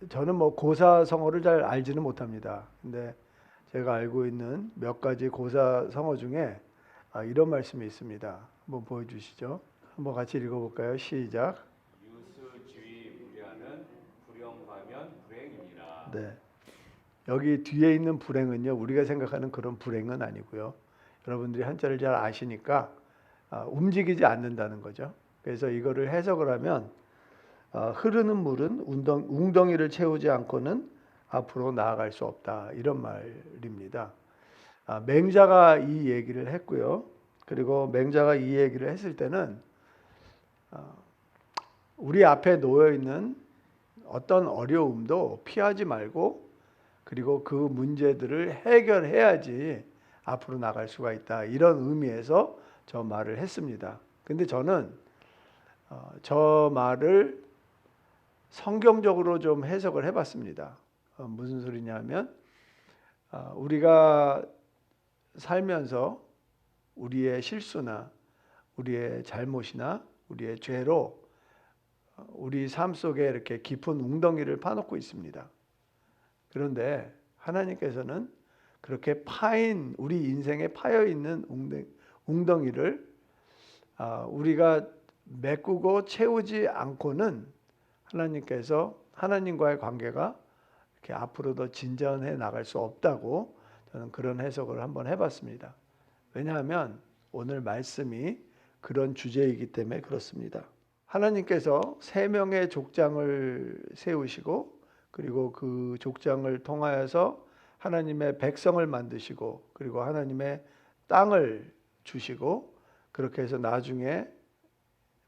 저는 뭐 고사성어를 잘 알지는 못합니다. 근데 제가 알고 있는 몇 가지 고사성어 중에 이런 말씀이 있습니다. 한번 보여주시죠. 한번 같이 읽어볼까요? 시작. 유수주의 무려는 불행하면 불행이니라. 네. 여기 뒤에 있는 불행은요, 우리가 생각하는 그런 불행은 아니고요. 여러분들이 한자를 잘 아시니까 움직이지 않는다는 거죠. 그래서 이거를 해석을 하면 흐르는 물은 웅덩이를 채우지 않고는 앞으로 나아갈 수 없다. 이런 말입니다. 맹자가 이 얘기를 했고요. 그리고 맹자가 이 얘기를 했을 때는 우리 앞에 놓여 있는 어떤 어려움도 피하지 말고 그리고 그 문제들을 해결해야지 앞으로 나갈 수가 있다. 이런 의미에서 저 말을 했습니다. 근데 저는 저 말을 성경적으로 좀 해석을 해봤습니다. 무슨 소리냐면 우리가 살면서 우리의 실수나 우리의 잘못이나 우리의 죄로 우리 삶 속에 이렇게 깊은 웅덩이를 파놓고 있습니다. 그런데 하나님께서는 그렇게 파인 우리 인생에 파여 있는 웅덩이를 우리가 메꾸고 채우지 않고는 하나님께서 하나님과의 관계가 이렇게 앞으로 더 진전해 나갈 수 없다고 저는 그런 해석을 한번 해봤습니다. 왜냐하면 오늘 말씀이 그런 주제이기 때문에 그렇습니다. 하나님께서 세 명의 족장을 세우시고 그리고 그 족장을 통하여서 하나님의 백성을 만드시고 그리고 하나님의 땅을 주시고 그렇게 해서 나중에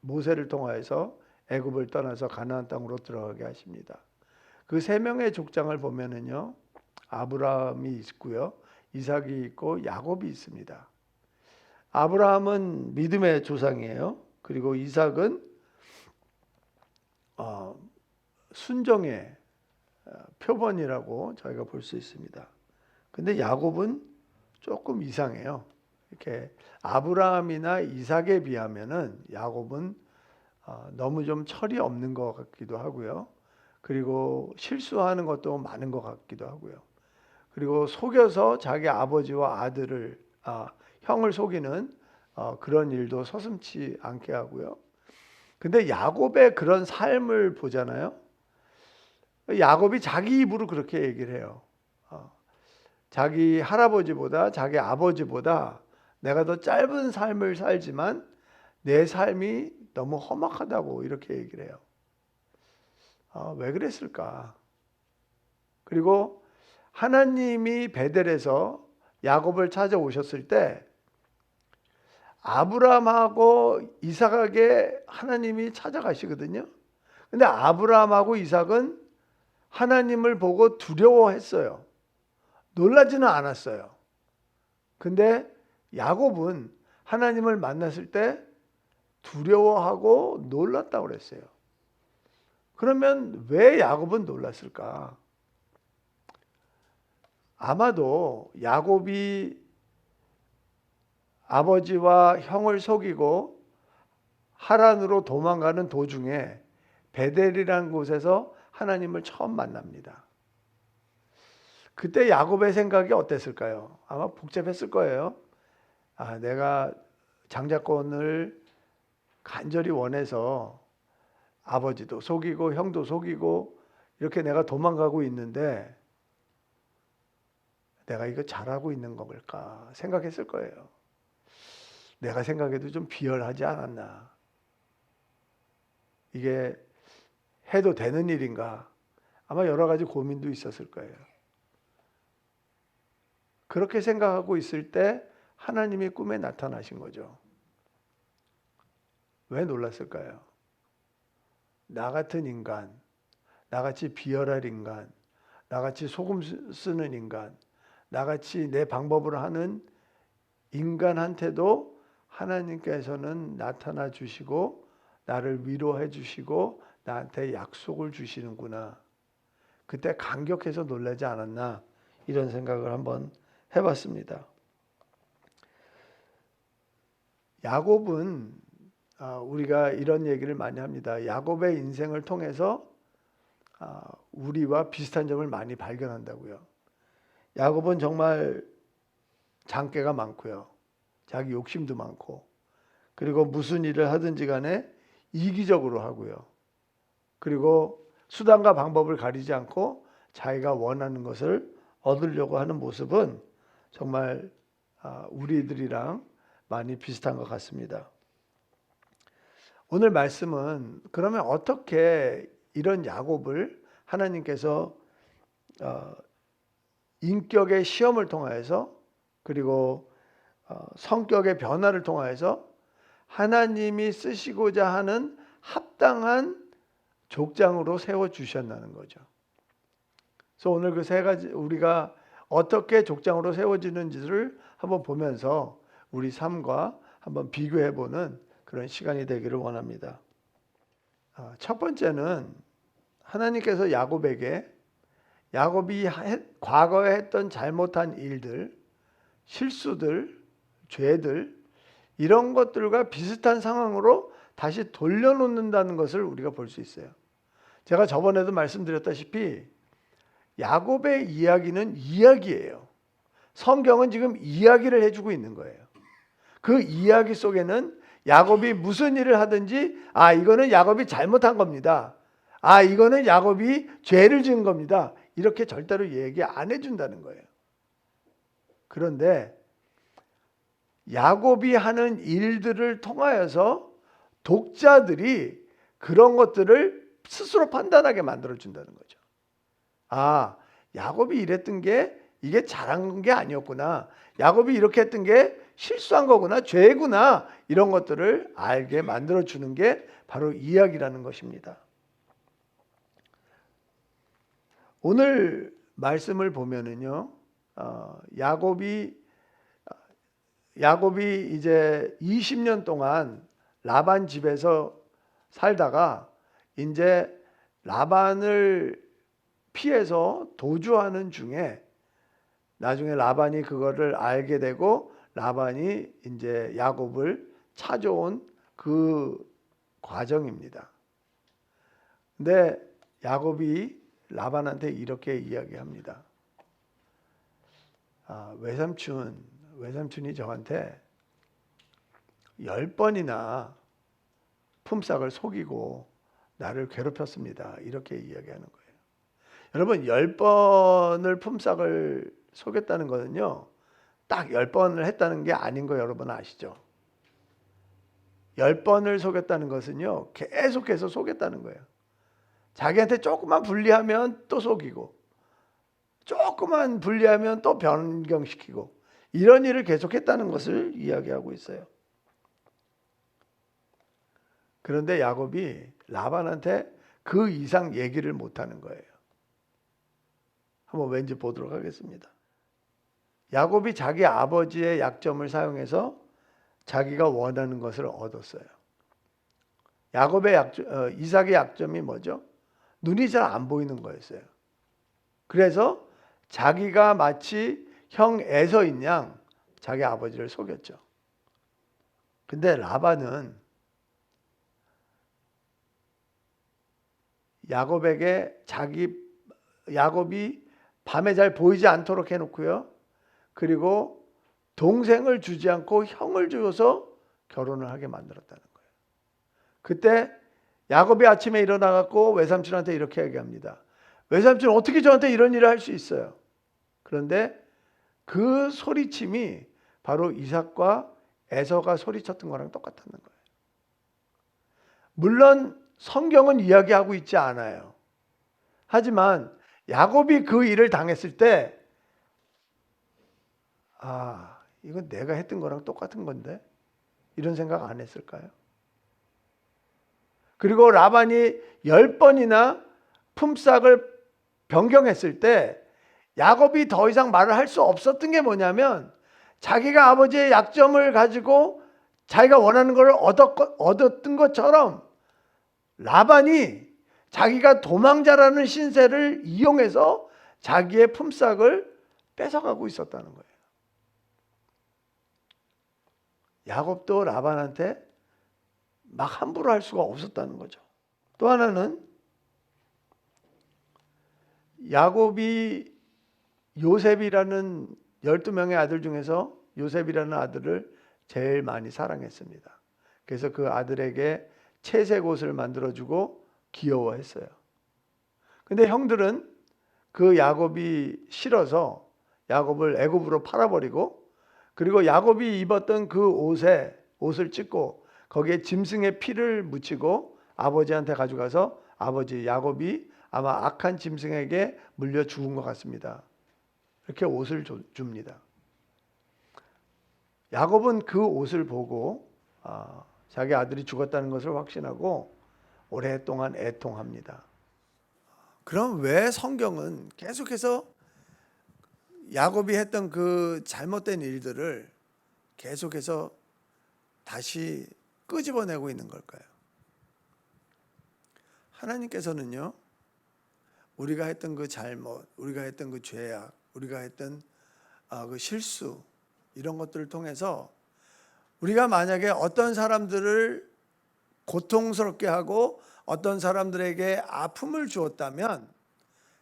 모세를 통하여서 애굽을 떠나서 가나안 땅으로 들어가게 하십니다. 그 세 명의 족장을 보면은요, 아브라함이 있고요, 이삭이 있고 야곱이 있습니다. 아브라함은 믿음의 조상이에요. 그리고 이삭은 순종의 표본이라고 저희가 볼 수 있습니다. 근데 야곱은 조금 이상해요. 이렇게 아브라함이나 이삭에 비하면은 야곱은 너무 좀 철이 없는 것 같기도 하고요. 그리고 실수하는 것도 많은 것 같기도 하고요. 그리고 속여서 자기 아버지와 형을 속이는 그런 일도 서슴지 않게 하고요. 근데 야곱의 그런 삶을 보잖아요. 야곱이 자기 입으로 그렇게 얘기를 해요. 자기 할아버지보다 자기 아버지보다 내가 더 짧은 삶을 살지만 내 삶이 너무 험악하다고 이렇게 얘기를 해요. 왜 그랬을까? 그리고 하나님이 베델에서 야곱을 찾아오셨을 때 아브라함하고 이삭에게 하나님이 찾아가시거든요. 근데 아브라함하고 이삭은 하나님을 보고 두려워했어요. 놀라지는 않았어요. 근데 야곱은 하나님을 만났을 때 두려워하고 놀랐다고 그랬어요. 그러면 왜 야곱은 놀랐을까? 아마도 야곱이 아버지와 형을 속이고 하란으로 도망가는 도중에 베델이라는 곳에서 하나님을 처음 만납니다. 그때 야곱의 생각이 어땠을까요? 아마 복잡했을 거예요. 내가 장자권을 간절히 원해서 아버지도 속이고 형도 속이고 이렇게 내가 도망가고 있는데 내가 이거 잘하고 있는 걸까 생각했을 거예요. 내가 생각해도 좀 비열하지 않았나. 이게 해도 되는 일인가. 아마 여러 가지 고민도 있었을 거예요. 그렇게 생각하고 있을 때 하나님이 꿈에 나타나신 거죠. 왜 놀랐을까요? 나 같은 인간, 나같이 비열할 인간, 나같이 소금 쓰는 인간, 나같이 내 방법으로 하는 인간한테도 하나님께서는 나타나 주시고 나를 위로해 주시고 나한테 약속을 주시는구나. 그때 감격해서 놀라지 않았나 이런 생각을 한번 해봤습니다. 야곱은 우리가 이런 얘기를 많이 합니다. 야곱의 인생을 통해서 우리와 비슷한 점을 많이 발견한다고요. 야곱은 정말 장깨가 많고요. 자기 욕심도 많고, 그리고 무슨 일을 하든지 간에 이기적으로 하고요. 그리고 수단과 방법을 가리지 않고 자기가 원하는 것을 얻으려고 하는 모습은 정말 우리들이랑 많이 비슷한 것 같습니다. 오늘 말씀은 그러면 어떻게 이런 야곱을 하나님께서 인격의 시험을 통하여서, 그리고 성격의 변화를 통하여서 하나님이 쓰시고자 하는 합당한 족장으로 세워 주셨다는 거죠. 그래서 오늘 그 세 가지, 우리가 어떻게 족장으로 세워지는지를 한번 보면서 우리 삶과 한번 비교해 보는 그런 시간이 되기를 원합니다. 첫 번째는 하나님께서 야곱이 과거에 했던 잘못한 일들, 실수들, 죄들, 이런 것들과 비슷한 상황으로 다시 돌려놓는다는 것을 우리가 볼 수 있어요. 제가 저번에도 말씀드렸다시피 야곱의 이야기는 이야기예요. 성경은 지금 이야기를 해주고 있는 거예요. 그 이야기 속에는 야곱이 무슨 일을 하든지 이거는 야곱이 잘못한 겁니다. 이거는 야곱이 죄를 지은 겁니다. 이렇게 절대로 얘기 안 해준다는 거예요. 그런데 야곱이 하는 일들을 통하여서 독자들이 그런 것들을 스스로 판단하게 만들어준다는 거죠. 야곱이 이랬던 게 이게 잘한 게 아니었구나. 야곱이 이렇게 했던 게 실수한 거구나. 죄구나. 이런 것들을 알게 만들어주는 게 바로 이야기라는 것입니다. 오늘 말씀을 보면은요, 야곱이 이제 20년 동안 라반 집에서 살다가 이제 라반을 피해서 도주하는 중에 나중에 라반이 그거를 알게 되고 라반이 이제 야곱을 찾아온 그 과정입니다. 근데 야곱이 라반한테 이렇게 이야기합니다. 외삼촌이 저한테 10번이나 품삯을 속이고 나를 괴롭혔습니다. 이렇게 이야기하는 거예요. 여러분, 10번을 품삯을 속였다는 것은요, 딱 10번을 했다는 게 아닌 거 여러분 아시죠? 10번을 속였다는 것은요, 계속해서 속였다는 거예요. 자기한테 조금만 불리하면 또 속이고, 조금만 불리하면 또 변경시키고, 이런 일을 계속했다는 것을 이야기하고 있어요. 그런데 야곱이 라반한테 그 이상 얘기를 못하는 거예요. 한번 왠지 보도록 하겠습니다. 야곱이 자기 아버지의 약점을 사용해서 자기가 원하는 것을 얻었어요. 이삭의 약점이 뭐죠? 눈이 잘 안 보이는 거였어요. 그래서 자기가 마치 형 에서인 양 자기 아버지를 속였죠. 근데 라반은 야곱이 밤에 잘 보이지 않도록 해놓고요. 그리고 동생을 주지 않고 형을 줘서 결혼을 하게 만들었다는 거예요. 그때 야곱이 아침에 일어나갖고 외삼촌한테 이렇게 얘기합니다. 외삼촌 어떻게 저한테 이런 일을 할 수 있어요? 그런데 그 소리침이 바로 이삭과 에서가 소리쳤던 거랑 똑같았는 거예요. 물론 성경은 이야기하고 있지 않아요. 하지만 야곱이 그 일을 당했을 때 이건 내가 했던 거랑 똑같은 건데 이런 생각 안 했을까요? 그리고 라반이 10번이나 품삯을 변경했을 때 야곱이 더 이상 말을 할 수 없었던 게 뭐냐면 자기가 아버지의 약점을 가지고 자기가 원하는 걸 얻었던 것처럼 라반이 자기가 도망자라는 신세를 이용해서 자기의 품삯을 뺏어가고 있었다는 거예요. 야곱도 라반한테 막 함부로 할 수가 없었다는 거죠. 또 하나는 야곱이 요셉이라는 12명의 아들 중에서 요셉이라는 아들을 제일 많이 사랑했습니다. 그래서 그 아들에게 채색 옷을 만들어주고 귀여워했어요. 근데 형들은 그 야곱이 싫어서 야곱을 애굽으로 팔아버리고, 그리고 야곱이 입었던 그 옷을 찢고 거기에 짐승의 피를 묻히고 아버지한테 가져가서 아버지 야곱이 아마 악한 짐승에게 물려 죽은 것 같습니다. 이렇게 옷을 줍니다. 야곱은 그 옷을 보고 자기 아들이 죽었다는 것을 확신하고 오랫동안 애통합니다. 그럼 왜 성경은 계속해서 야곱이 했던 그 잘못된 일들을 계속해서 다시 끄집어내고 있는 걸까요? 하나님께서는요, 우리가 했던 그 잘못, 우리가 했던 그 죄악, 우리가 했던 그 실수, 이런 것들을 통해서 우리가 만약에 어떤 사람들을 고통스럽게 하고 어떤 사람들에게 아픔을 주었다면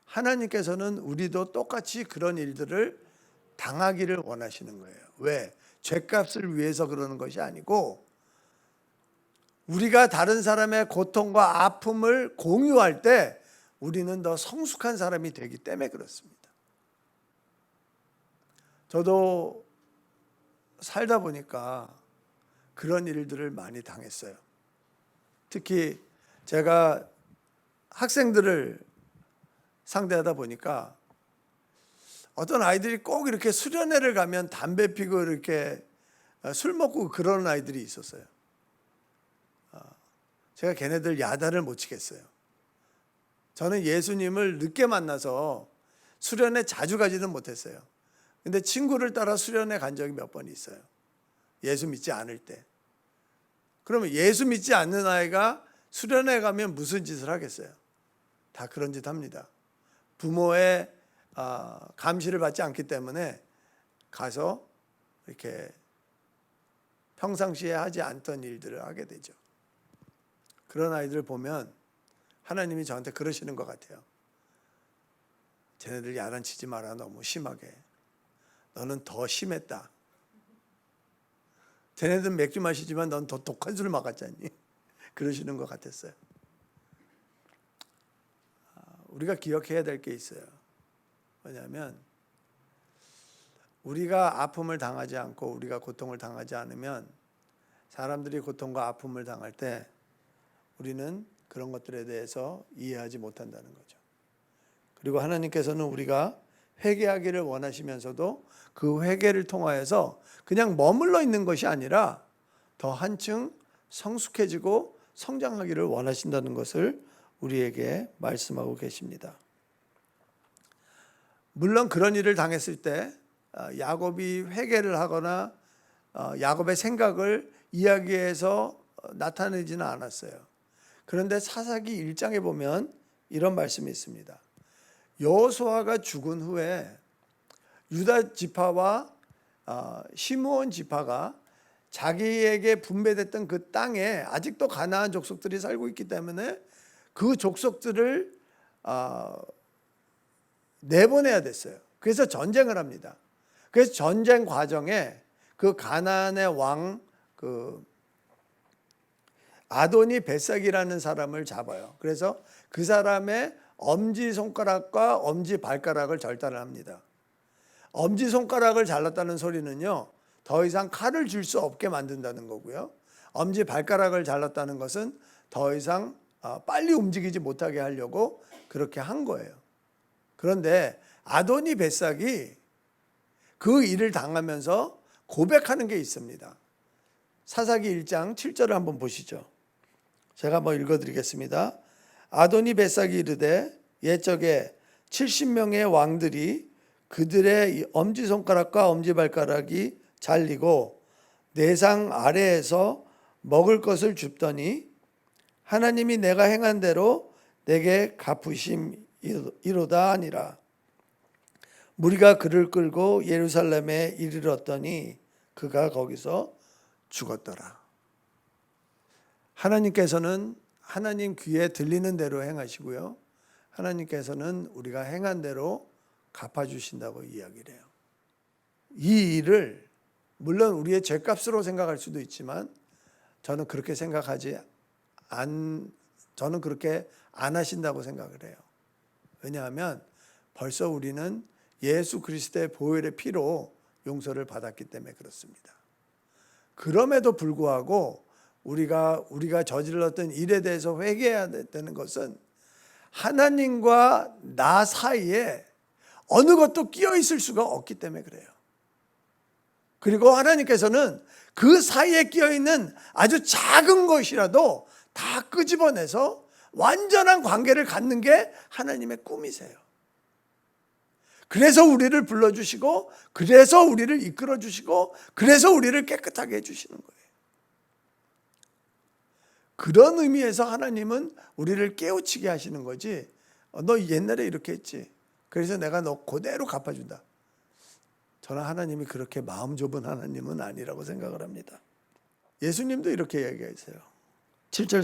하나님께서는 우리도 똑같이 그런 일들을 당하기를 원하시는 거예요. 왜? 죄값을 위해서 그러는 것이 아니고 우리가 다른 사람의 고통과 아픔을 공유할 때 우리는 더 성숙한 사람이 되기 때문에 그렇습니다. 저도 살다 보니까 그런 일들을 많이 당했어요. 특히 제가 학생들을 상대하다 보니까 어떤 아이들이 꼭 이렇게 수련회를 가면 담배 피고 이렇게 술 먹고 그러는 아이들이 있었어요. 제가 걔네들 야단을 못 치겠어요. 저는 예수님을 늦게 만나서 수련회 자주 가지는 못했어요. 근데 친구를 따라 수련회 간 적이 몇 번 있어요. 예수 믿지 않을 때. 그러면 예수 믿지 않는 아이가 수련회 가면 무슨 짓을 하겠어요? 다 그런 짓 합니다. 부모의 감시를 받지 않기 때문에 가서 이렇게 평상시에 하지 않던 일들을 하게 되죠. 그런 아이들을 보면 하나님이 저한테 그러시는 것 같아요. 쟤네들 야단치지 마라. 너무 심하게. 너는 더 심했다. 쟤네들 맥주 마시지만 넌 더 독한 술 먹었잖니. 그러시는 것 같았어요. 우리가 기억해야 될 게 있어요. 뭐냐면 우리가 아픔을 당하지 않고 우리가 고통을 당하지 않으면 사람들이 고통과 아픔을 당할 때 우리는 그런 것들에 대해서 이해하지 못한다는 거죠. 그리고 하나님께서는 우리가 회개하기를 원하시면서도 그 회개를 통하여서 그냥 머물러 있는 것이 아니라 더 한층 성숙해지고 성장하기를 원하신다는 것을 우리에게 말씀하고 계십니다. 물론 그런 일을 당했을 때 야곱이 회개를 하거나 야곱의 생각을 이야기해서 나타내지는 않았어요. 그런데 사사기 1장에 보면 이런 말씀이 있습니다. 여호수아가 죽은 후에 유다 지파와 시므온 지파가 자기에게 분배됐던 그 땅에 아직도 가나안 족속들이 살고 있기 때문에 그 족속들을 내보내야 됐어요. 그래서 전쟁을 합니다. 그래서 전쟁 과정에 그 가나안의 왕 아도니 벳삭이라는 사람을 잡아요. 그래서 그 사람의 엄지손가락과 엄지발가락을 절단을 합니다. 엄지손가락을 잘랐다는 소리는요, 더 이상 칼을 줄 수 없게 만든다는 거고요. 엄지발가락을 잘랐다는 것은 더 이상 빨리 움직이지 못하게 하려고 그렇게 한 거예요. 그런데 아도니 벳삭이 그 일을 당하면서 고백하는 게 있습니다. 사사기 1장 7절을 한번 보시죠. 제가 읽어드리겠습니다. 아도니 벳삭이 이르되 옛적에 70명의 왕들이 그들의 엄지손가락과 엄지발가락이 잘리고 내상 아래에서 먹을 것을 줍더니 하나님이 내가 행한 대로 내게 갚으심이로다 하니라. 무리가 그를 끌고 예루살렘에 이르렀더니 그가 거기서 죽었더라. 하나님께서는 하나님 귀에 들리는 대로 행하시고요. 하나님께서는 우리가 행한 대로 갚아주신다고 이야기를 해요. 이 일을 물론 우리의 죄값으로 생각할 수도 있지만 저는 그렇게 안 하신다고 생각을 해요. 왜냐하면 벌써 우리는 예수 그리스도의 보혈의 피로 용서를 받았기 때문에 그렇습니다. 그럼에도 불구하고 우리가 저질렀던 일에 대해서 회개해야 되는 것은 하나님과 나 사이에 어느 것도 끼어 있을 수가 없기 때문에 그래요. 그리고 하나님께서는 그 사이에 끼어 있는 아주 작은 것이라도 다 끄집어내서 완전한 관계를 갖는 게 하나님의 꿈이세요. 그래서 우리를 불러주시고, 그래서 우리를 이끌어주시고, 그래서 우리를 깨끗하게 해주시는 거예요. 그런 의미에서 하나님은 우리를 깨우치게 하시는 거지, 너 옛날에 이렇게 했지, 그래서 내가 너 그대로 갚아준다. 저는 하나님이 그렇게 마음 좁은 하나님은 아니라고 생각을 합니다. 예수님도 이렇게 얘기하세요. 7장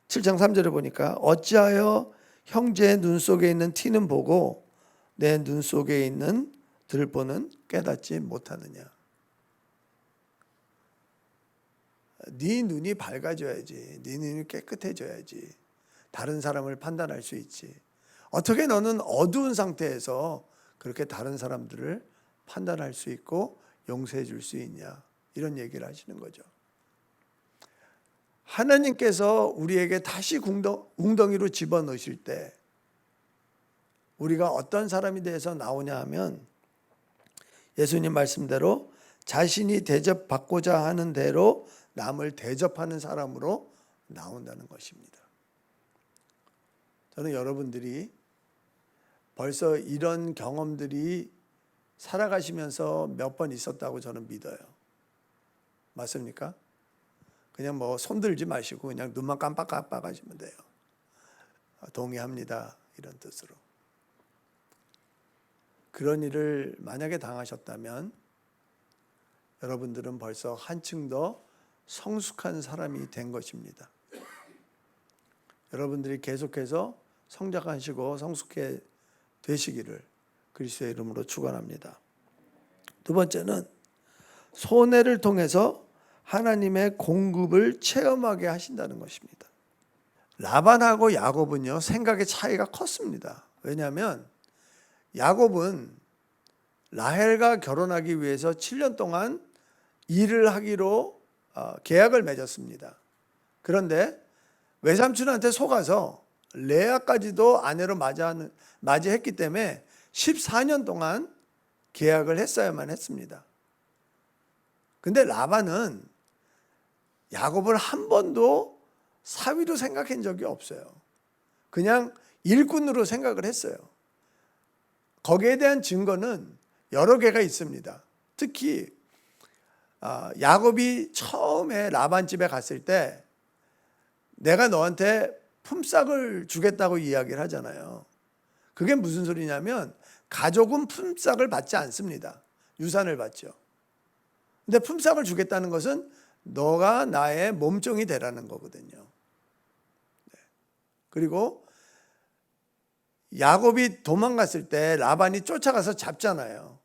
3절에 보니까 어찌하여 형제의 눈 속에 있는 티는 보고 내 눈 속에 있는 들보는 깨닫지 못하느냐. 네 눈이 밝아져야지, 네 눈이 깨끗해져야지 다른 사람을 판단할 수 있지. 어떻게 너는 어두운 상태에서 그렇게 다른 사람들을 판단할 수 있고 용서해 줄 수 있냐, 이런 얘기를 하시는 거죠. 하나님께서 우리에게 다시 웅덩이로 집어넣으실 때 우리가 어떤 사람이 돼서 나오냐 하면 예수님 말씀대로 자신이 대접받고자 하는 대로 남을 대접하는 사람으로 나온다는 것입니다. 저는 여러분들이 벌써 이런 경험들이 살아가시면서 몇 번 있었다고 저는 믿어요. 맞습니까? 그냥 뭐 손들지 마시고 그냥 눈만 깜빡깜빡 하시면 돼요. 동의합니다, 이런 뜻으로. 그런 일을 만약에 당하셨다면 여러분들은 벌써 한층 더 성숙한 사람이 된 것입니다. 여러분들이 계속해서 성장하시고 성숙해 되시기를 그리스도의 이름으로 축원합니다. 두 번째는 손해를 통해서 하나님의 공급을 체험하게 하신다는 것입니다. 라반하고 야곱은요, 생각의 차이가 컸습니다. 왜냐하면 야곱은 라헬과 결혼하기 위해서 7년 동안 일을 하기로 계약을 맺었습니다. 그런데 외삼촌한테 속아서 레아까지도 아내로 맞이했기 때문에 14년 동안 계약을 했어야만 했습니다. 근데 라반은 야곱을 한 번도 사위로 생각한 적이 없어요. 그냥 일꾼으로 생각을 했어요. 거기에 대한 증거는 여러 개가 있습니다. 특히 야곱이 처음에 라반 집에 갔을 때 내가 너한테 품삯을 주겠다고 이야기를 하잖아요. 그게 무슨 소리냐면 가족은 품삯을 받지 않습니다. 유산을 받죠. 근데 품삯을 주겠다는 것은 너가 나의 몸종이 되라는 거거든요. 그리고 야곱이 도망갔을 때 라반이 쫓아가서 잡잖아요.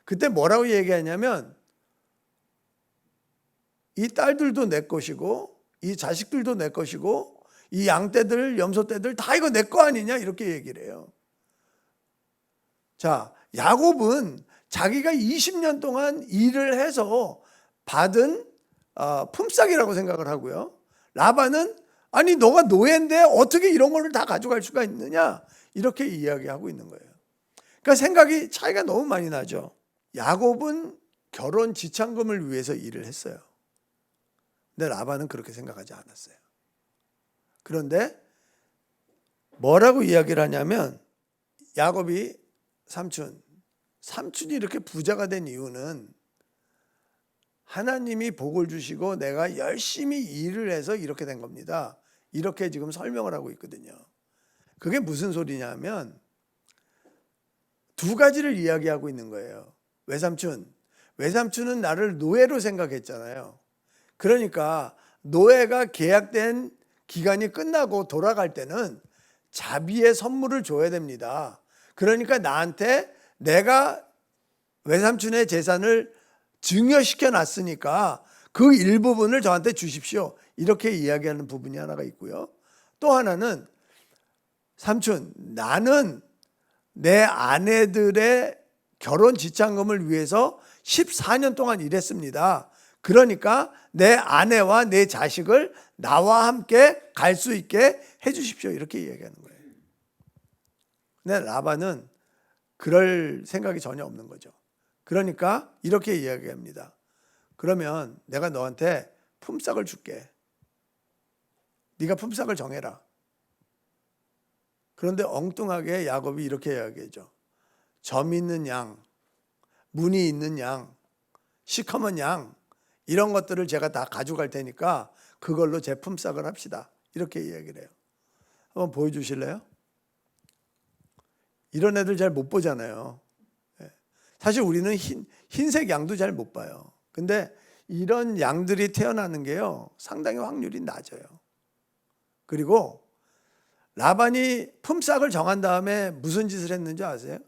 그때 뭐라고 얘기하냐면 이 딸들도 내 것이고 이 자식들도 내 것이고 이 양떼들 염소떼들 다 이거 내 거 아니냐, 이렇게 얘기를 해요. 자, 야곱은 자기가 20년 동안 일을 해서 받은 품삯이라고 생각을 하고요. 라반은 아니 너가 노예인데 어떻게 이런 거를 다 가져갈 수가 있느냐, 이렇게 이야기하고 있는 거예요. 그러니까 생각이 차이가 너무 많이 나죠. 야곱은 결혼 지참금을 위해서 일을 했어요. 근데 라반은 그렇게 생각하지 않았어요. 그런데 뭐라고 이야기를 하냐면 야곱이 삼촌이 이렇게 부자가 된 이유는 하나님이 복을 주시고 내가 열심히 일을 해서 이렇게 된 겁니다. 이렇게 지금 설명을 하고 있거든요. 그게 무슨 소리냐면 두 가지를 이야기하고 있는 거예요. 외삼촌은 나를 노예로 생각했잖아요. 그러니까 노예가 계약된 기간이 끝나고 돌아갈 때는 자비의 선물을 줘야 됩니다. 그러니까 나한테 내가 외삼촌의 재산을 증여시켜 놨으니까 그 일부분을 저한테 주십시오. 이렇게 이야기하는 부분이 하나가 있고요. 또 하나는 삼촌, 나는 내 아내들의 결혼 지참금을 위해서 14년 동안 일했습니다. 그러니까 내 아내와 내 자식을 나와 함께 갈 수 있게 해 주십시오. 이렇게 이야기하는 거예요. 근데 라반은 그럴 생각이 전혀 없는 거죠. 그러니까 이렇게 이야기합니다. 그러면 내가 너한테 품삯을 줄게. 네가 품삯을 정해라. 그런데 엉뚱하게 야곱이 이렇게 이야기하죠. 점 있는 양, 무늬 있는 양, 시커먼 양, 이런 것들을 제가 다 가져갈 테니까 그걸로 제 품삯을 합시다. 이렇게 이야기를 해요. 한번 보여주실래요? 이런 애들 잘 못 보잖아요. 사실 우리는 흰색 양도 잘 못 봐요. 근데 이런 양들이 태어나는 게요, 상당히 확률이 낮아요. 그리고 라반이 품삯을 정한 다음에 무슨 짓을 했는지 아세요?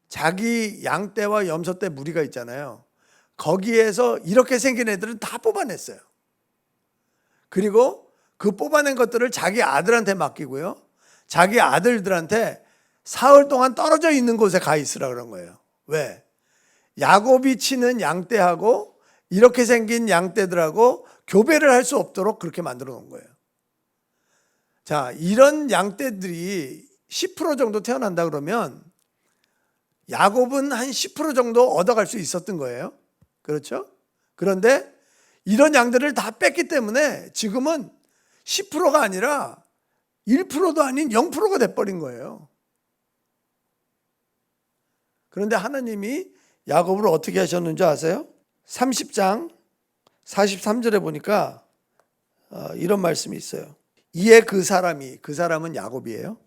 자기 양떼와 염소떼 무리가 있잖아요. 거기에서 이렇게 생긴 애들은 다 뽑아냈어요. 그리고 그 뽑아낸 것들을 자기 아들한테 맡기고요. 자기 아들들한테 사흘 동안 떨어져 있는 곳에 가 있으라 그런 거예요. 왜? 야곱이 치는 양떼하고 이렇게 생긴 양떼들하고 교배를 할 수 없도록 그렇게 만들어 놓은 거예요. 자, 이런 양떼들이 10% 정도 태어난다 그러면 야곱은 한 10% 정도 얻어갈 수 있었던 거예요. 그렇죠? 그런데 이런 양들을 다 뺐기 때문에 지금은 10%가 아니라 1%도 아닌 0%가 돼버린 거예요. 그런데 하나님이 야곱을 어떻게 하셨는지 아세요? 30장 43절에 보니까 이런 말씀이 있어요. 이에 그 사람은 야곱이에요.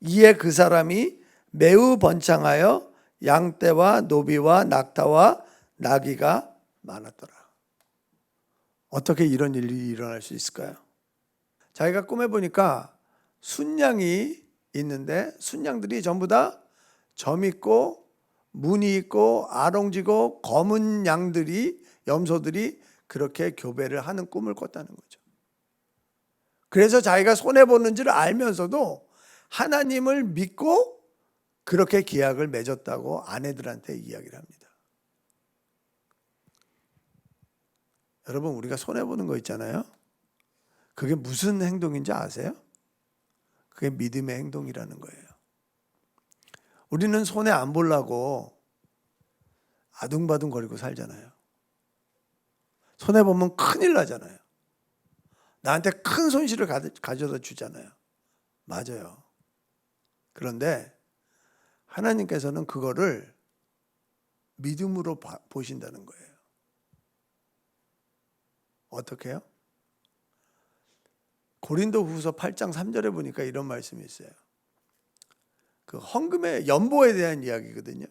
이에 그 사람이 매우 번창하여 양떼와 노비와 낙타와 나귀가 많았더라. 어떻게 이런 일이 일어날 수 있을까요? 자기가 꿈에 보니까 순양이 있는데 순양들이 전부 다 점 있고 무늬 있고 아롱지고 검은 양들이, 염소들이 그렇게 교배를 하는 꿈을 꿨다는 거죠. 그래서 자기가 손해보는 줄 알면서도 하나님을 믿고 그렇게 계약을 맺었다고 아내들한테 이야기를 합니다. 여러분, 우리가 손해보는 거 있잖아요. 그게 무슨 행동인지 아세요? 그게 믿음의 행동이라는 거예요. 우리는 손해 안 보려고 아둥바둥 거리고 살잖아요. 손해보면 큰일 나잖아요. 나한테 큰 손실을 가져다 주잖아요. 맞아요. 그런데 하나님께서는 그거를 믿음으로 보신다는 거예요. 어떻게 해요? 고린도후서 8장 3절에 보니까 이런 말씀이 있어요. 그 헌금의 연보에 대한 이야기거든요.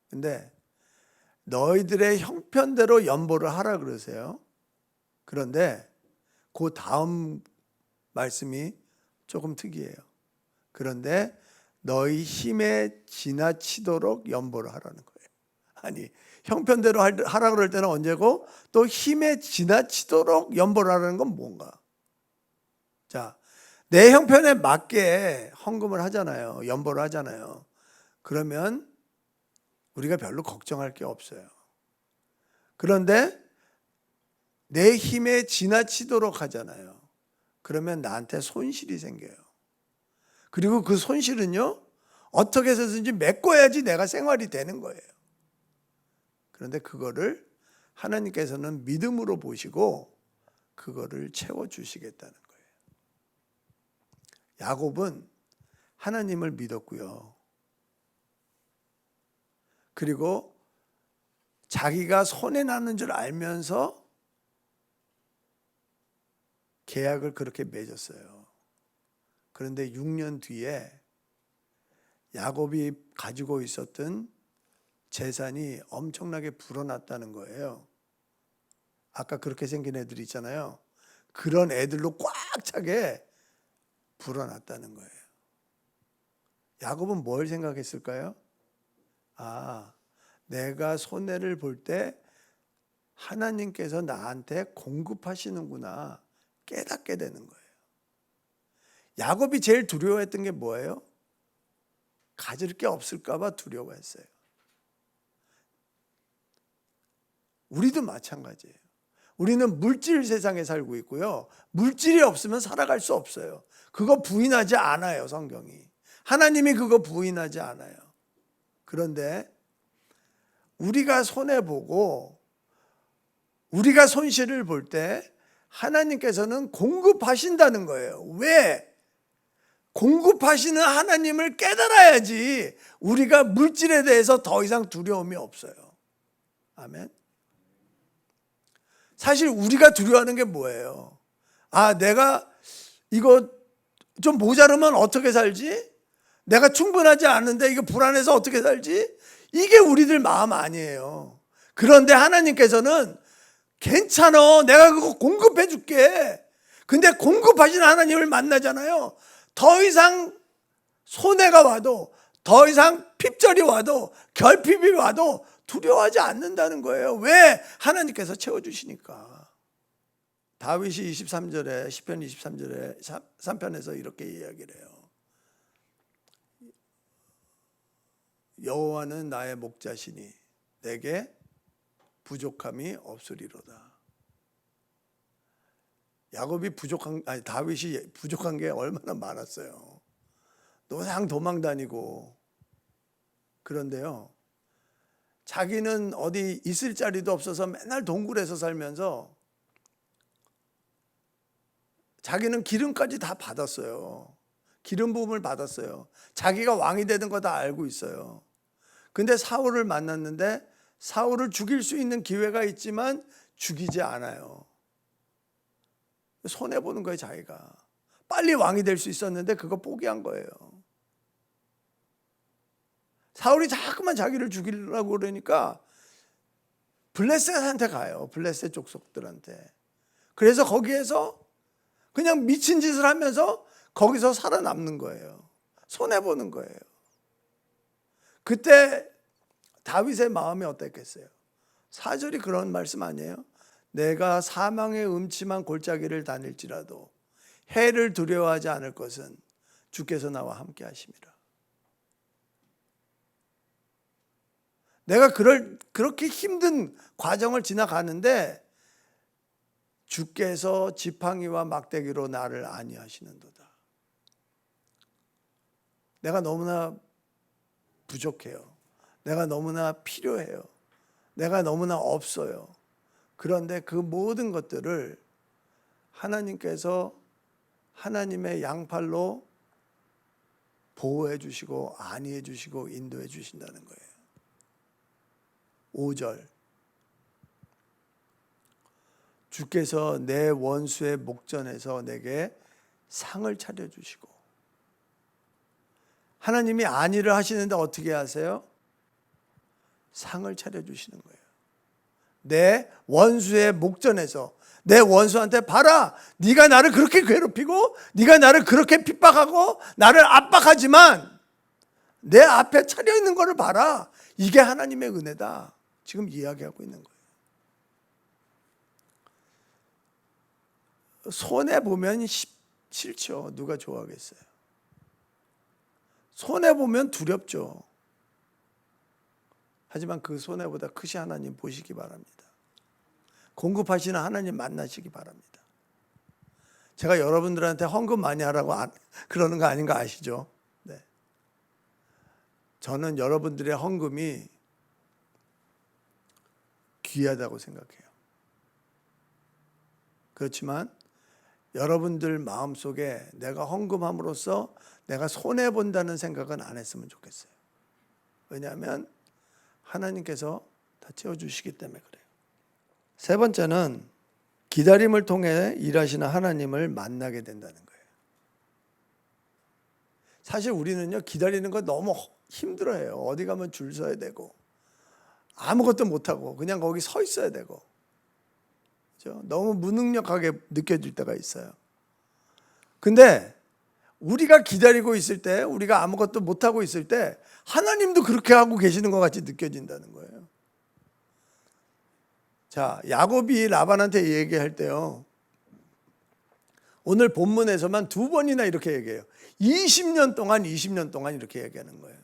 근데 너희들의 형편대로 연보를 하라 그러세요. 그런데 그 다음 말씀이 조금 특이해요. 그런데 너희 힘에 지나치도록 연보를 하라는 거예요. 아니, 형편대로 하라 그럴 때는 언제고 또 힘에 지나치도록 연보를 하라는 건 뭔가? 자, 내 형편에 맞게 헌금을 하잖아요. 연보를 하잖아요. 그러면 우리가 별로 걱정할 게 없어요. 그런데 내 힘에 지나치도록 하잖아요. 그러면 나한테 손실이 생겨요. 그리고 그 손실은요, 어떻게 해서든지 메꿔야지 내가 생활이 되는 거예요. 그런데 그거를 하나님께서는 믿음으로 보시고 그거를 채워주시겠다는 거예요. 야곱은 하나님을 믿었고요. 그리고 자기가 손해나는 줄 알면서 계약을 그렇게 맺었어요. 그런데 6년 뒤에 야곱이 가지고 있었던 재산이 엄청나게 불어났다는 거예요. 아까 그렇게 생긴 애들 있잖아요. 그런 애들로 꽉 차게 불어났다는 거예요. 야곱은 뭘 생각했을까요? 아, 내가 손해를 볼 때 하나님께서 나한테 공급하시는구나 깨닫게 되는 거예요. 야곱이 제일 두려워했던 게 뭐예요? 가질 게 없을까 봐 두려워했어요. 우리도 마찬가지예요. 우리는 물질 세상에 살고 있고요. 물질이 없으면 살아갈 수 없어요. 그거 부인하지 않아요, 성경이. 하나님이 그거 부인하지 않아요. 그런데 우리가 손해보고 우리가 손실을 볼 때 하나님께서는 공급하신다는 거예요. 왜? 공급하시는 하나님을 깨달아야지 우리가 물질에 대해서 더 이상 두려움이 없어요. 아멘. 사실 우리가 두려워하는 게 뭐예요? 아, 내가 이거 좀 모자르면 어떻게 살지? 내가 충분하지 않은데 이거 불안해서 어떻게 살지? 이게 우리들 마음 아니에요. 그런데 하나님께서는 괜찮아, 내가 그거 공급해 줄게. 근데 공급하시는 하나님을 만나잖아요. 더 이상 손해가 와도, 더 이상 핍절이 와도, 결핍이 와도 두려워하지 않는다는 거예요. 왜? 하나님께서 채워주시니까. 다윗이 23절에 시편 23절에 3편에서 이렇게 이야기를 해요. 여호와는 나의 목자시니 내게 부족함이 없으리로다. 다윗이 부족한 게 얼마나 많았어요. 노상 도망 다니고. 그런데요, 자기는 어디 있을 자리도 없어서 맨날 동굴에서 살면서 자기는 기름까지 다 받았어요. 기름 부음을 받았어요. 자기가 왕이 되는 거 다 알고 있어요. 근데 사울을 만났는데 사울을 죽일 수 있는 기회가 있지만 죽이지 않아요. 손해보는 거예요, 자기가. 빨리 왕이 될 수 있었는데 그거 포기한 거예요. 사울이 자꾸만 자기를 죽이려고 그러니까 블레셋한테 가요. 블레셋 족속들한테. 그래서 거기에서 그냥 미친 짓을 하면서 거기서 살아남는 거예요. 손해보는 거예요. 그때 다윗의 마음이 어땠겠어요? 4절이 그런 말씀 아니에요? 내가 사망의 음침한 골짜기를 다닐지라도 해를 두려워하지 않을 것은 주께서 나와 함께 하심이라. 내가 그렇게 힘든 과정을 지나가는데 주께서 지팡이와 막대기로 나를 안위하시는도다. 내가 너무나 부족해요. 내가 너무나 필요해요. 내가 너무나 없어요. 그런데 그 모든 것들을 하나님께서 하나님의 양팔로 보호해 주시고 안위해 주시고 인도해 주신다는 거예요. 5절. 주께서 내 원수의 목전에서 내게 상을 차려 주시고. 하나님이 안위를 하시는데 어떻게 하세요? 상을 차려 주시는 거예요. 내 원수의 목전에서 내 원수한테 봐라, 네가 나를 그렇게 괴롭히고 네가 나를 그렇게 핍박하고 나를 압박하지만 내 앞에 차려 있는 거를 봐라. 이게 하나님의 은혜다. 지금 이야기하고 있는 거예요. 손해보면 싫죠. 누가 좋아하겠어요? 손해보면 두렵죠. 하지만 그 손해보다 크신 하나님 보시기 바랍니다. 공급하시는 하나님 만나시기 바랍니다. 제가 여러분들한테 헌금 많이 하라고 그러는 거 아닌 거 아시죠? 네. 저는 여러분들의 헌금이 귀하다고 생각해요. 그렇지만 여러분들 마음속에 내가 헌금함으로써 내가 손해본다는 생각은 안 했으면 좋겠어요. 왜냐하면 하나님께서 다 채워주시기 때문에 그래요. 세 번째는 기다림을 통해 일하시는 하나님을 만나게 된다는 거예요. 사실 우리는요, 기다리는 거 너무 힘들어해요. 어디 가면 줄 서야 되고 아무것도 못하고 그냥 거기 서 있어야 되고, 그렇죠? 너무 무능력하게 느껴질 때가 있어요. 근데 우리가 기다리고 있을 때, 우리가 아무것도 못하고 있을 때 하나님도 그렇게 하고 계시는 것 같이 느껴진다는 거예요. 자, 야곱이 라반한테 얘기할 때요, 오늘 본문에서만 2번이나 이렇게 얘기해요. 20년 동안 이렇게 얘기하는 거예요.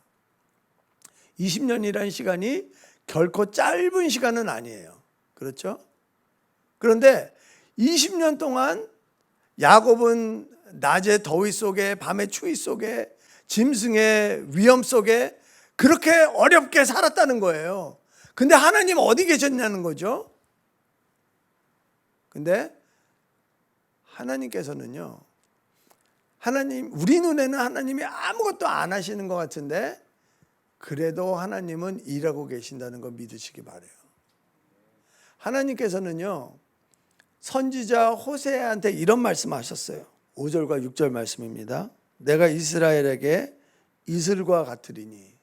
20년이라는 시간이 결코 짧은 시간은 아니에요. 그렇죠? 그런데 20년 동안 야곱은 낮의 더위 속에, 밤의 추위 속에, 짐승의 위험 속에 그렇게 어렵게 살았다는 거예요. 근데 하나님 어디 계셨냐는 거죠. 근데 하나님께서는요, 우리 눈에는 하나님이 아무것도 안 하시는 것 같은데 그래도 하나님은 일하고 계신다는 거 믿으시기 바라요. 하나님께서는요, 선지자 호세아한테 이런 말씀하셨어요. 5절과 6절 말씀입니다. 내가 이스라엘에게 이슬과 같으리니.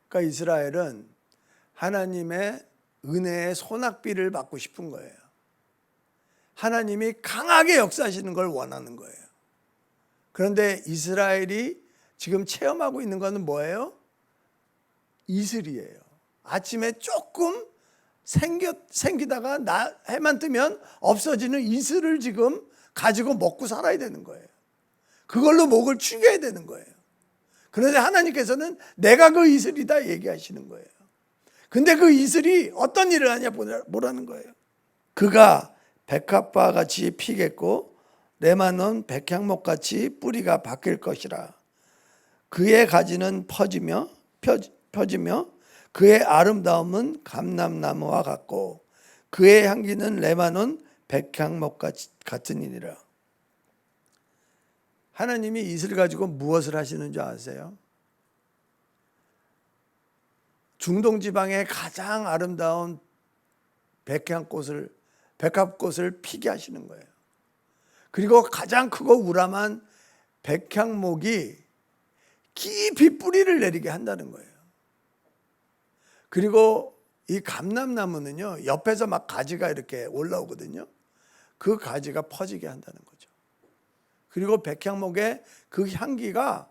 그러니까 이스라엘은 하나님의 은혜의 소낙비를 받고 싶은 거예요. 하나님이 강하게 역사하시는 걸 원하는 거예요. 그런데 이스라엘이 지금 체험하고 있는 것은 뭐예요? 이슬이에요. 아침에 조금 생기다가 해만 뜨면 없어지는 이슬을 지금 가지고 먹고 살아야 되는 거예요. 그걸로 목을 축여야 되는 거예요. 그런데 하나님께서는 내가 그 이슬이다 얘기하시는 거예요. 근데 그 이슬이 어떤 일을 하냐 보라는 거예요. 그가 백합화 같이 피겠고 레바논 백향목 같이 뿌리가 바뀔 것이라. 그의 가지는 퍼지며 그의 아름다움은 감람나무와 같고 그의 향기는 레바논 백향목 같으니라. 하나님이 이슬 가지고 무엇을 하시는 줄 아세요? 중동 지방의 가장 아름다운 백합꽃을 피게 하시는 거예요. 그리고 가장 크고 우람한 백향목이 깊이 뿌리를 내리게 한다는 거예요. 그리고 이 감람나무는요, 옆에서 막 가지가 이렇게 올라오거든요. 그 가지가 퍼지게 한다는 거죠. 그리고 백향목의 그 향기가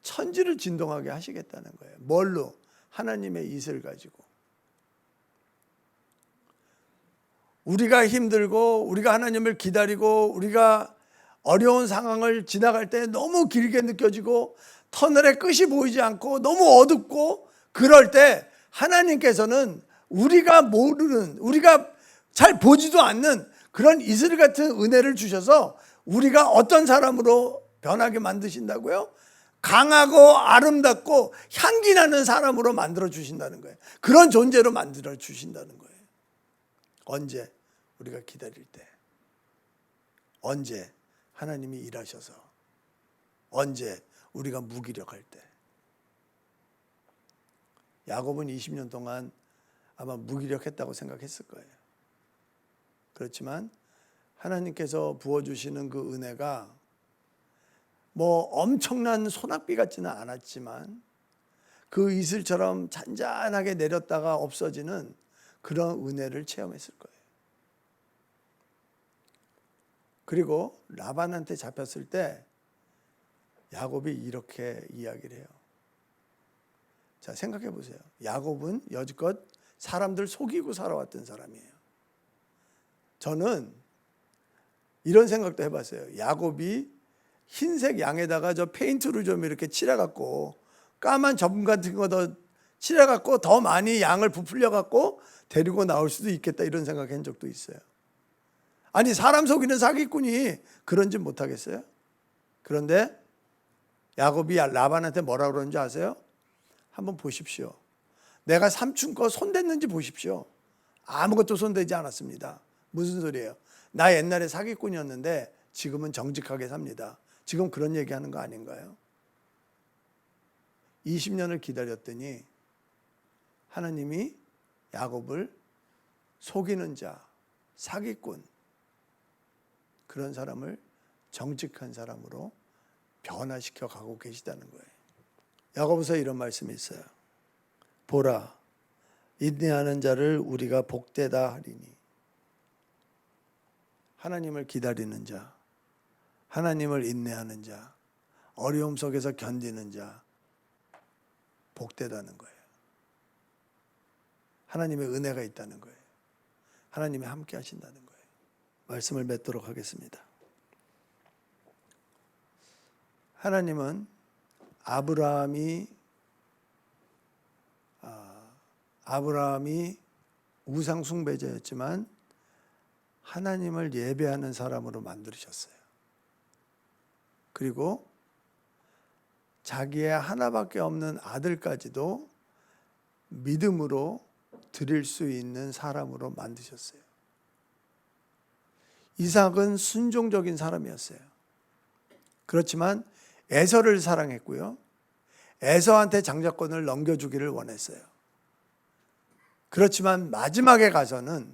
천지를 진동하게 하시겠다는 거예요. 뭘로? 하나님의 이슬 가지고. 우리가 힘들고 우리가 하나님을 기다리고 우리가 어려운 상황을 지나갈 때 너무 길게 느껴지고 터널의 끝이 보이지 않고 너무 어둡고 그럴 때 하나님께서는 우리가 모르는, 우리가 잘 보지도 않는 그런 이슬 같은 은혜를 주셔서 우리가 어떤 사람으로 변하게 만드신다고요? 강하고 아름답고 향기 나는 사람으로 만들어 주신다는 거예요. 그런 존재로 만들어 주신다는 거예요. 언제? 우리가 기다릴 때. 언제? 하나님이 일하셔서. 언제? 우리가 무기력할 때. 야곱은 20년 동안 아마 무기력했다고 생각했을 거예요. 그렇지만 하나님께서 부어주시는 그 은혜가 뭐 엄청난 소낙비 같지는 않았지만 그 이슬처럼 잔잔하게 내렸다가 없어지는 그런 은혜를 체험했을 거예요. 그리고 라반한테 잡혔을 때 야곱이 이렇게 이야기를 해요. 자, 생각해 보세요. 야곱은 여지껏 사람들 속이고 살아왔던 사람이에요. 저는 이런 생각도 해봤어요. 야곱이 흰색 양에다가 저 페인트를 좀 이렇게 칠해갖고 까만 점 같은 거 더 칠해갖고 더 많이 양을 부풀려갖고 데리고 나올 수도 있겠다 이런 생각한 적도 있어요. 아니 사람 속이는 사기꾼이 그런지 못하겠어요? 그런데 야곱이 라반한테 뭐라고 그러는지 아세요? 한번 보십시오. 내가 삼촌 거 손댔는지 보십시오. 아무것도 손대지 않았습니다. 무슨 소리예요? 나 옛날에 사기꾼이었는데 지금은 정직하게 삽니다. 지금 그런 얘기하는 거 아닌가요? 20년을 기다렸더니 하나님이 야곱을 속이는 자, 사기꾼 그런 사람을 정직한 사람으로 변화시켜 가고 계시다는 거예요. 야고보서에 이런 말씀이 있어요. 보라, 인내하는 자를 우리가 복되다 하리니. 하나님을 기다리는 자, 하나님을 인내하는 자, 어려움 속에서 견디는 자 복되다는 거예요. 하나님의 은혜가 있다는 거예요. 하나님이 함께 하신다는 거예요. 말씀을 맺도록 하겠습니다. 하나님은 아브라함이 우상 숭배자였지만 하나님을 예배하는 사람으로 만드셨어요. 그리고 자기의 하나밖에 없는 아들까지도 믿음으로 드릴 수 있는 사람으로 만드셨어요. 이삭은 순종적인 사람이었어요. 그렇지만 에서를 사랑했고요. 에서한테 장자권을 넘겨주기를 원했어요. 그렇지만 마지막에 가서는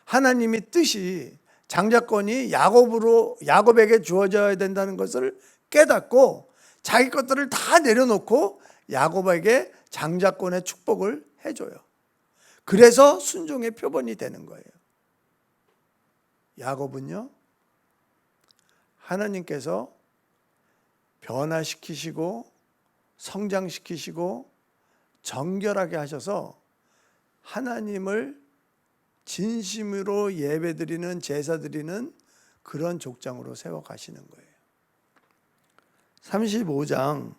하나님이 뜻이 장자권이 야곱에게 주어져야 된다는 것을 깨닫고 자기 것들을 다 내려놓고 야곱에게 장자권의 축복을 해줘요. 그래서 순종의 표본이 되는 거예요. 야곱은요, 하나님께서 변화시키시고 성장시키시고 정결하게 하셔서 하나님을 진심으로 예배드리는 제사드리는 그런 족장으로 세워가시는 거예요. 35장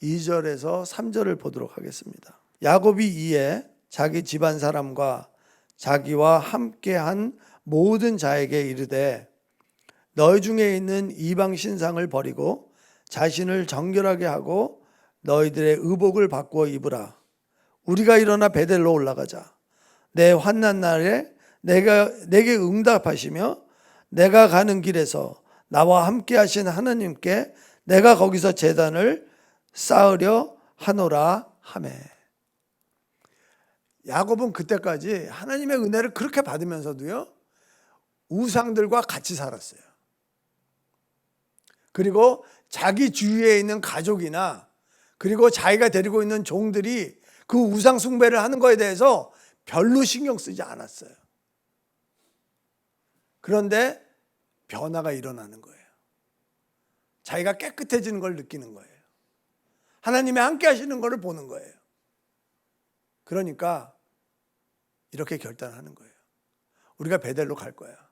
2절에서 3절을 보도록 하겠습니다. 야곱이 이에 자기 집안 사람과 자기와 함께한 모든 자에게 이르되 너희 중에 있는 이방 신상을 버리고 자신을 정결하게 하고 너희들의 의복을 바꾸어 입으라. 우리가 일어나 베델로 올라가자. 내 환난 날에 내게 응답하시며 내가 가는 길에서 나와 함께 하신 하나님께 내가 거기서 제단을 쌓으려 하노라 하매. 야곱은 그때까지 하나님의 은혜를 그렇게 받으면서도요, 우상들과 같이 살았어요. 그리고 자기 주위에 있는 가족이나 그리고 자기가 데리고 있는 종들이 그 우상 숭배를 하는 거에 대해서 별로 신경 쓰지 않았어요. 그런데 변화가 일어나는 거예요. 자기가 깨끗해지는 걸 느끼는 거예요. 하나님이 함께 하시는 것을 보는 거예요. 그러니까 이렇게 결단하는 거예요. 우리가 베델로 갈 거야.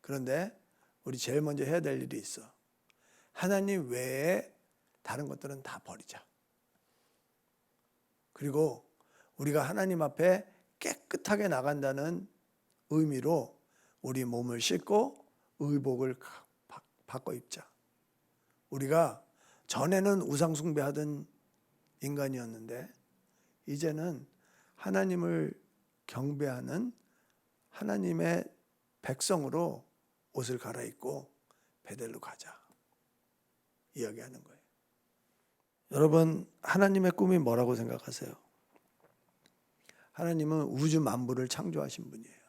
그런데 우리 제일 먼저 해야 될 일이 있어. 하나님 외에 다른 것들은 다 버리자. 그리고 우리가 하나님 앞에 깨끗하게 나간다는 의미로 우리 몸을 씻고 의복을 바꿔 입자. 우리가 전에는 우상 숭배하던 인간이었는데 이제는 하나님을 경배하는 하나님의 백성으로 옷을 갈아입고 베델로 가자 이야기하는 거예요. 여러분, 하나님의 꿈이 뭐라고 생각하세요? 하나님은 우주 만물을 창조하신 분이에요.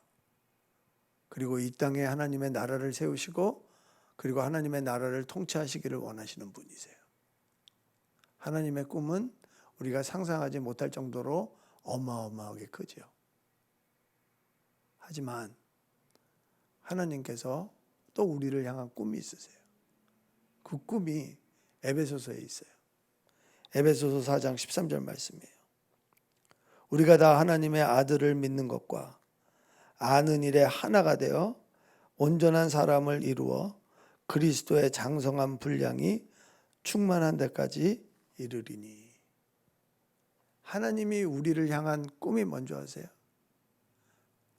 그리고 이 땅에 하나님의 나라를 세우시고 그리고 하나님의 나라를 통치하시기를 원하시는 분이세요. 하나님의 꿈은 우리가 상상하지 못할 정도로 어마어마하게 크죠. 하지만 하나님께서 또 우리를 향한 꿈이 있으세요. 그 꿈이 에베소서에 있어요. 에베소서 4장 13절 말씀이에요. 우리가 다 하나님의 아들을 믿는 것과 아는 일에 하나가 되어 온전한 사람을 이루어 그리스도의 장성한 분량이 충만한 데까지 이르리니. 하나님이 우리를 향한 꿈이 뭔지 아세요?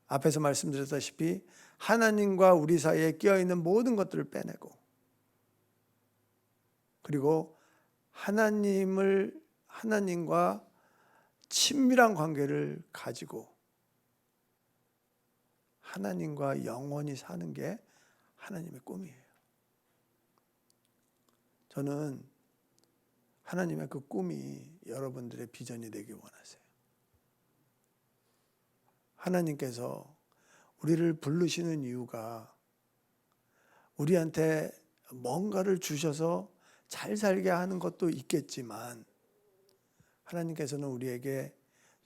앞에서 말씀드렸다시피 하나님과 우리 사이에 끼어있는 모든 것들을 빼내고 그리고 하나님과 친밀한 관계를 가지고 하나님과 영원히 사는 게 하나님의 꿈이에요. 저는 하나님의 그 꿈이 여러분들의 비전이 되길 원하세요. 하나님께서 우리를 부르시는 이유가 우리한테 뭔가를 주셔서 잘 살게 하는 것도 있겠지만 하나님께서는 우리에게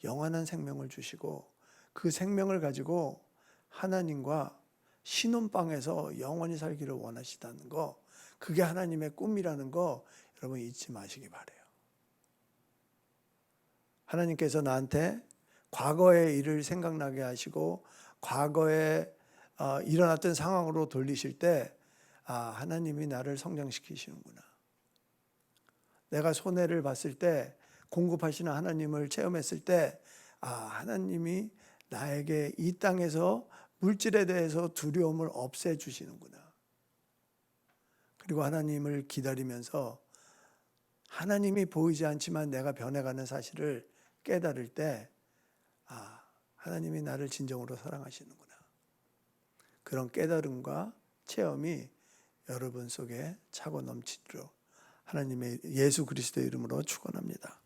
영원한 생명을 주시고 그 생명을 가지고 하나님과 신혼방에서 영원히 살기를 원하시다는 거, 그게 하나님의 꿈이라는 거 여러분 잊지 마시기 바래요. 하나님께서 나한테 과거의 일을 생각나게 하시고 과거에 일어났던 상황으로 돌리실 때 하나님이 나를 성장시키시는구나. 내가 손해를 봤을 때 공급하시는 하나님을 체험했을 때 하나님이 나에게 이 땅에서 물질에 대해서 두려움을 없애주시는구나. 그리고 하나님을 기다리면서 하나님이 보이지 않지만 내가 변해가는 사실을 깨달을 때 하나님이 나를 진정으로 사랑하시는구나. 그런 깨달음과 체험이 여러분 속에 차고 넘치도록 하나님의 예수 그리스도의 이름으로 축원합니다.